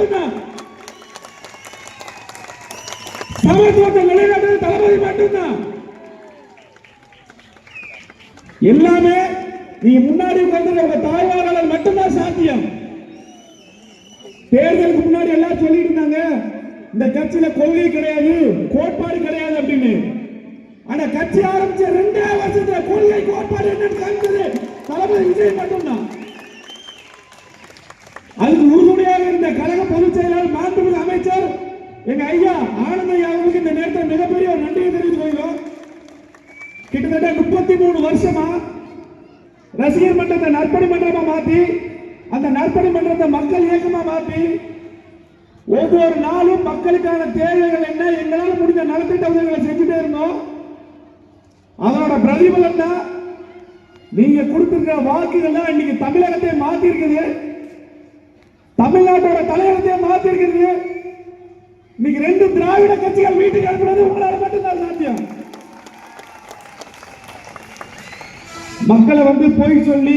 மட்டும்தான். சமத்துவத்தை நிலைநாட்டுறது தளபதி மட்டும்தான். எல்லாமே நீங்க முன்னாடி உட்கார்ந்து உங்க தாய்வாளர் மட்டும்தான் சாத்தியம். தேர்தலுக்கு முன்னாடி எல்லாம் சொல்லிட்டு இருந்தாங்க இந்த கட்சியில கொள்கை கிடையாது, கோட்பாடு கிடையாது அப்படின்னு. ஆனா கட்சி ஆரம்பிச்ச 2 வருஷத்துல கொள்கை கோட்பாடு என்னன்னு காண்பது தளபதி விஜய் மட்டும்தான். அதுக்கு உறுதுணையாக இருந்த கழக பொதுச் செயலாளர் மாண்புமிகு அமைச்சர் எங்க ஐயா ஆனந்த ஐயா அவர்களுக்கு இந்த நேரத்தில் மிகப்பெரிய ஒரு நன்றியை தெரிவித்துக் கொள்கிறோம். கிட்டத்தட்ட 33 வருஷமா ரசிகர் மன்றத்தை நற்பணி மன்றமா மாத்தி, அந்த நற்பணி மன்றத்தை மக்கள் இயக்கமா மாத்தி, ஒவ்வொரு நாளும் மக்களுக்கான தேவைகள் என்ன, எங்களால் முடிஞ்ச நலத்திட்ட உதவிகளை செஞ்சுட்டே இருந்தோம். அதனோட பிரதிபலன் தான் நீங்க கொடுத்திருக்கிற வாக்குகள் தான் இன்னைக்கு தமிழகத்தை மாத்தி இருக்குது, தமிழ்நாட்டோட தலைவரத்தை மாத்தி இருக்குது. இன்னைக்கு 2 திராவிட கட்சிகள் வீட்டுக்கு அனுப்புறது உங்களால மட்டும்தான் சாத்தியம். மக்களை போய் சொல்லி